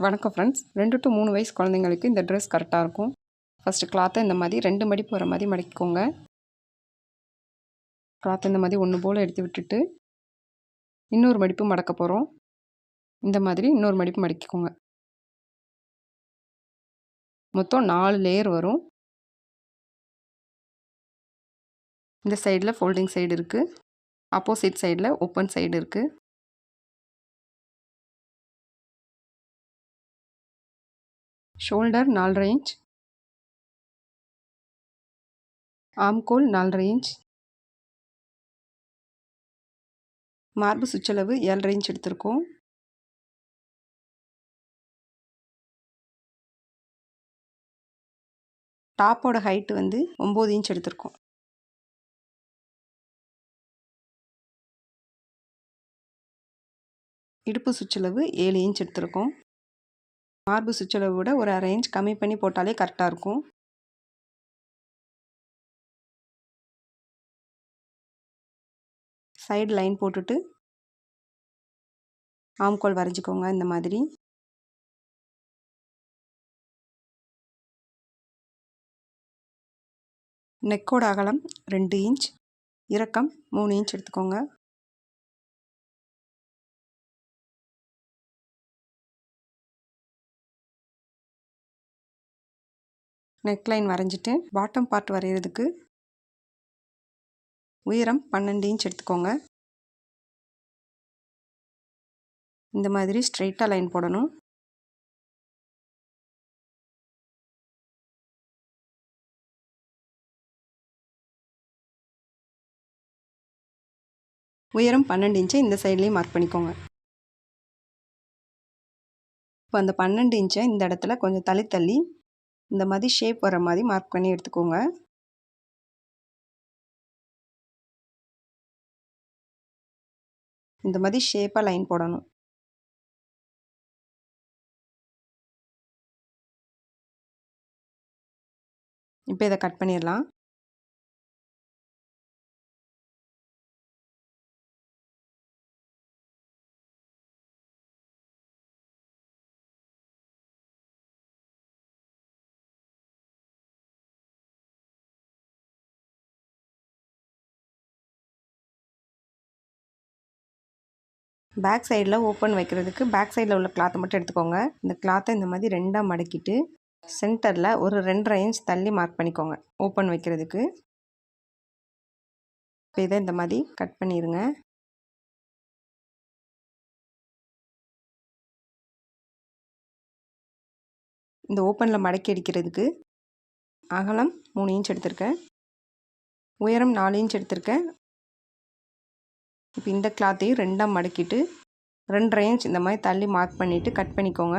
வணக்கம் friends. 2 to 3 வயசு குழந்தைங்களுக்கு இந்த ட்ரெஸ் கரெக்டாக இருக்கும். ஃபஸ்ட்டு கிளாத்தை இந்த மாதிரி 2 மடிப்பு வர மாதிரி மடிக்கோங்க. கிளாத்தை இந்த மாதிரி ஒன்று போல் எடுத்து விட்டுட்டு இன்னொரு மடிப்பு மடக்க போகிறோம். இந்த மாதிரி இன்னொரு மடிப்பு மடிக்கோங்க. மொத்தம் 4 லேயர் வரும். இந்த சைடில் ஃபோல்டிங் சைடு இருக்குது. ஆப்போசிட் சைடில் ஓப்பன் சைடு இருக்குது. ஷோல்டர் 4.5 இன்ச், ஆம்கோல் 4.5 இன்ச், மார்பு சுற்றளவு 7.5 இன்ச் எடுத்திருக்கோம். டாப்போட ஹைட்டு வந்து 9 இன்ச் எடுத்திருக்கோம். இடுப்பு சுற்றளவு 7 இன்ச் எடுத்திருக்கோம். மார்பு சுற்றளவு விட ஒரு 1/2 இன்ச் கம்மி பண்ணி போட்டாலே கரெக்டாக இருக்கும். சைடு லைன் போட்டுட்டு ஆம்கோல் வரைஞ்சிக்கோங்க. இந்த மாதிரி நெக்கோட அகலம் 2 இன்ச், இறக்கம் 3 இன்ச் எடுத்துக்கோங்க. நெக்லைன் வரைஞ்சிட்டு பாட்டம் பார்ட் வரைகிறதுக்கு உயரம் 12 இன்ச் எடுத்துக்கோங்க. இந்த மாதிரி ஸ்ட்ரெயிட்டாக லைன் போடணும். உயரம் 12 இன்ச்சை இந்த சைட்லேயும் மார்க் பண்ணிக்கோங்க. இப்போ அந்த 12 இன்ச்சை இந்த இடத்துல கொஞ்சம் தள்ளி இந்த மாதிரி ஷேப் வர மாதிரி மார்க் பண்ணி எடுத்துக்கோங்க. இந்த மாதிரி ஷேப்பாக லைன் போடணும். இப்போ இதை கட் பண்ணிடலாம். பேக் சைடில் ஓப்பன் வைக்கிறதுக்கு பேக் சைடில் உள்ள கிளாத்தை மட்டும் எடுத்துக்கோங்க. இந்த கிளாத்தை இந்த மாதிரி 2ஆக மடக்கிட்டு சென்டரில் ஒரு 2.5 இன்ச் தள்ளி மார்க் பண்ணிக்கோங்க ஓப்பன் வைக்கிறதுக்கு. இப்போ இதை இந்த மாதிரி கட் பண்ணிடுங்க. இந்த ஓப்பனில் மடக்கி அடிக்கிறதுக்கு அகலம் 3 இன்ச் எடுத்திருக்கேன், உயரம் 4 இன்ச் எடுத்திருக்கேன். இப்போ இந்த கிளாத்தையும் 2ஆக மடக்கிட்டு 2.5 இன்ச் இந்த மாதிரி தள்ளி மார்க் பண்ணிவிட்டு கட் பண்ணிக்கோங்க.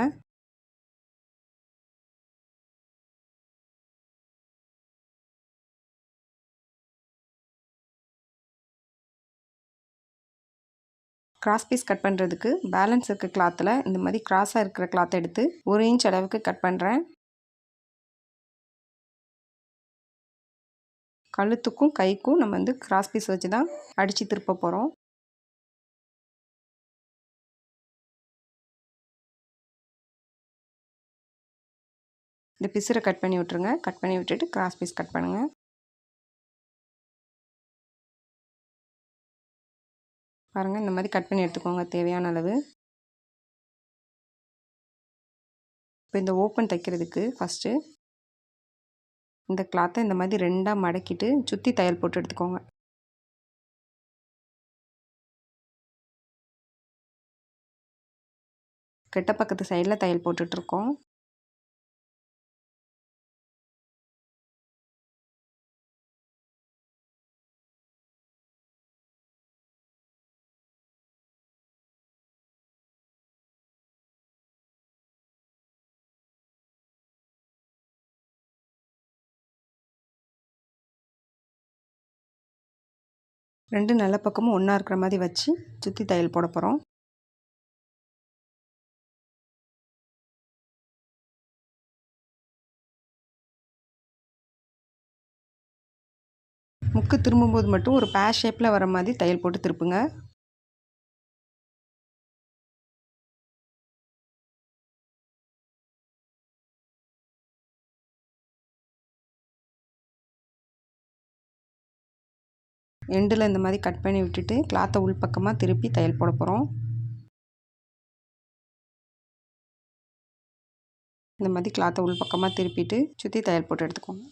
கிராஸ் பீஸ் கட் பண்ணுறதுக்கு பேலன்ஸ் இருக்க கிளாத்தில் இந்த மாதிரி கிராஸாக இருக்கிற கிளாத்தை எடுத்து 1 இன்ச் அளவுக்கு கட் பண்ணுறேன். கழுத்துக்கும் கைக்கும் நம்ம வந்து கிராஸ் பீஸ் வச்சு தான் அடித்து திருப்ப போகிறோம். இந்த பிசுரை கட் பண்ணி விட்டுருங்க. கட் பண்ணி விட்டுட்டு கிராஸ் பீஸ் கட் பண்ணுங்கள். பாருங்கள், இந்த மாதிரி கட் பண்ணி எடுத்துக்கோங்க தேவையான அளவு. இப்போ இந்த ஓப்பன் தைக்கிறதுக்கு ஃபஸ்ட்டு இந்த கிளாத்தை இந்த மாதிரி 2ஆக மடக்கிட்டு சுற்றி தையல் போட்டு எடுத்துக்கோங்க. கெட்ட பக்கத்து சைடில் தையல் போட்டுட்ருக்கோம். ரெண்டு நல்ல பக்கமும் ஒன்றா இருக்கிற மாதிரி வச்சு சுற்றி தையல் போட போகிறோம். முக்கு திரும்பும்போது மட்டும் ஒரு பேர் ஷேப்பில் வர மாதிரி தையல் போட்டு திருப்புங்க. எண்டில் இந்த மாதிரி கட் பண்ணி விட்டுட்டு கிளாத்தை உள்பக்கமாக திருப்பி தையல் போட போகிறோம். இந்த மாதிரி கிளாத்தை உள்பக்கமாக திருப்பிட்டு சுற்றி தையல் போட்டு எடுத்துக்கோங்க.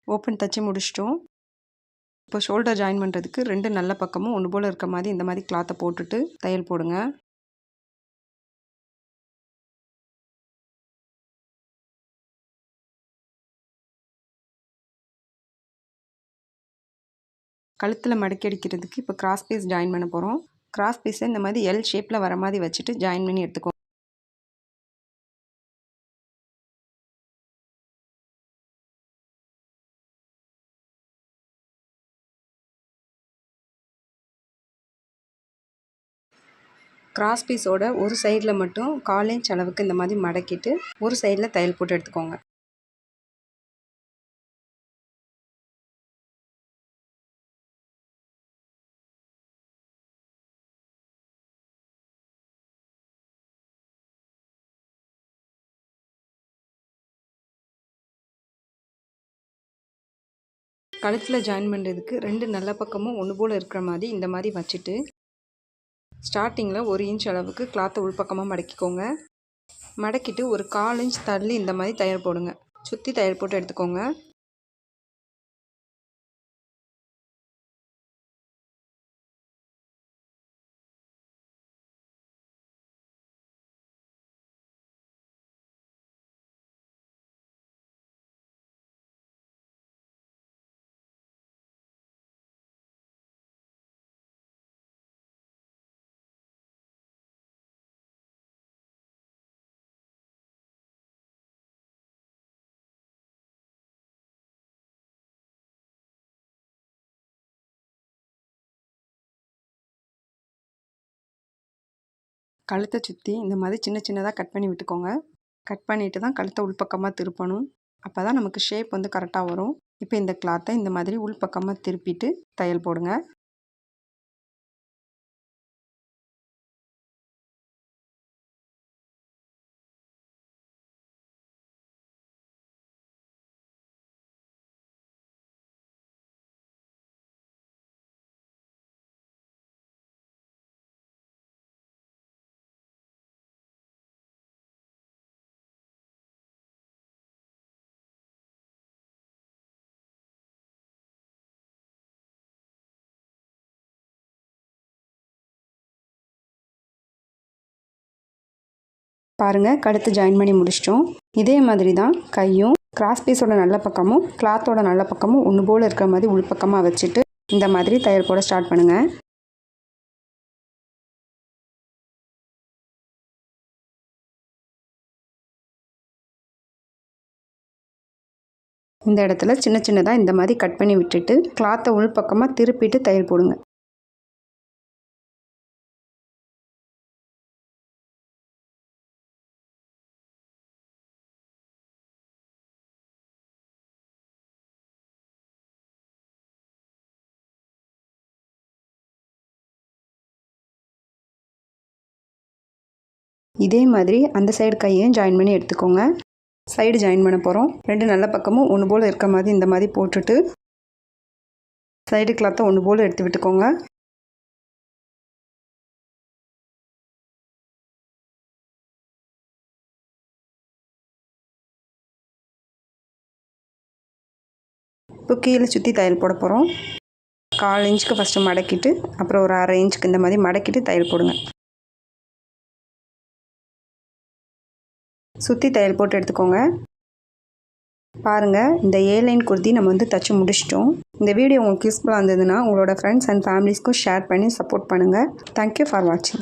ஓப்பன் தச்சு முடிச்சிட்டோம். இப்போ ஷோல்டர் ஜாயின் பண்ணுறதுக்கு 2 நல்ல பக்கமும் ஒன்று போல் இருக்க மாதிரி இந்த மாதிரி கிளாத்தை போட்டுட்டு தையல் போடுங்க. கழுத்தில் மடக்கி அடிக்கிறதுக்கு இப்போ கிராஸ் பீஸ் ஜாயின் பண்ண போகிறோம். கிராஸ் பீஸை இந்த மாதிரி எல் ஷேப்பில் வர மாதிரி வச்சுட்டு ஜாயின் பண்ணி எடுத்துக்கோங்க. கிராஸ் பீஸோட ஒரு சைடில் மட்டும் 1/4 இன்ச் அளவுக்கு இந்த மாதிரி மடக்கிட்டு ஒரு சைடில் தையல் போட்டு எடுத்துக்கோங்க. கழுத்தில் ஜாயின் பண்ணுறதுக்கு 2 நல்ல பக்கமும் ஒன்று போல் இருக்கிற மாதிரி இந்த மாதிரி வச்சுட்டு ஸ்டார்டிங்கில் 1 இன்ச் அளவுக்கு கிளாத்தை உள்பக்கமாக மடக்கிக்கோங்க. மடக்கிட்டு ஒரு 1/4 இன்ச் தள்ளி இந்த மாதிரி தையல் போடுங்க. சுற்றி தையல் போட்டு எடுத்துக்கோங்க. கழுத்தை சுற்றி இந்த மாதிரி சின்ன சின்னதாக கட் பண்ணி விட்டுக்கோங்க. கட் பண்ணிவிட்டு தான் கழுத்தை உள்பக்கமாக திருப்பணும். அப்போ தான் நமக்கு ஷேப் வந்து கரெக்டாக வரும். இப்போ இந்த கிளாத்தை இந்த மாதிரி உள்பக்கமாக திருப்பிட்டு தையல் போடுங்க. பாருங்கள், கழுத்து ஜாயின் பண்ணி முடிச்சிட்டோம். இதே மாதிரி தான் கையும் கிராஸ் பீஸோட நல்ல பக்கமும் கிளாத்தோட நல்ல பக்கமும் ஒன்று போல் இருக்கிற மாதிரி உள்பக்கமாக வச்சுட்டு இந்த மாதிரி தையல் போட ஸ்டார்ட் பண்ணுங்கள். இந்த இடத்துல சின்ன சின்னதாக இந்த மாதிரி கட் பண்ணி விட்டுட்டு கிளாத்தை உள்பக்கமாக திருப்பிட்டு தையல் போடுங்க. இதே மாதிரி அந்த சைடு கையையும் ஜாயின் பண்ணி எடுத்துக்கோங்க. சைடு ஜாயின் பண்ண போகிறோம். 2 நல்ல பக்கமும் ஒன்று போல் இருக்க மாதிரி இந்த மாதிரி போட்டுட்டு சைடு கிளாத்தை ஒன்று போல் எடுத்து விட்டுக்கோங்க. இப்போ கீழே சுற்றி தையல் போட போகிறோம். 1/4 இன்ச்சுக்கு ஃபஸ்ட்டு மடக்கிட்டு அப்புறம் ஒரு 1/2 இன்ச்சுக்கு இந்த மாதிரி மடக்கிட்டு தையல் போடுங்க. சுற்றி தையல் போட்டு எடுத்துக்கோங்க. பாருங்கள், இந்த A-லைன் குர்த்தி நம்ம வந்து தச்சு முடிச்சிட்டோம். இந்த வீடியோ உங்களுக்கு யூஸ்ஃபுல்லாக இருந்ததுன்னா உங்களோட ஃப்ரெண்ட்ஸ் அண்ட் ஃபேமிலிஸ்க்கும் ஷேர் பண்ணி சப்போர்ட் பண்ணுங்கள். தேங்க்யூ ஃபார் வாட்சிங்.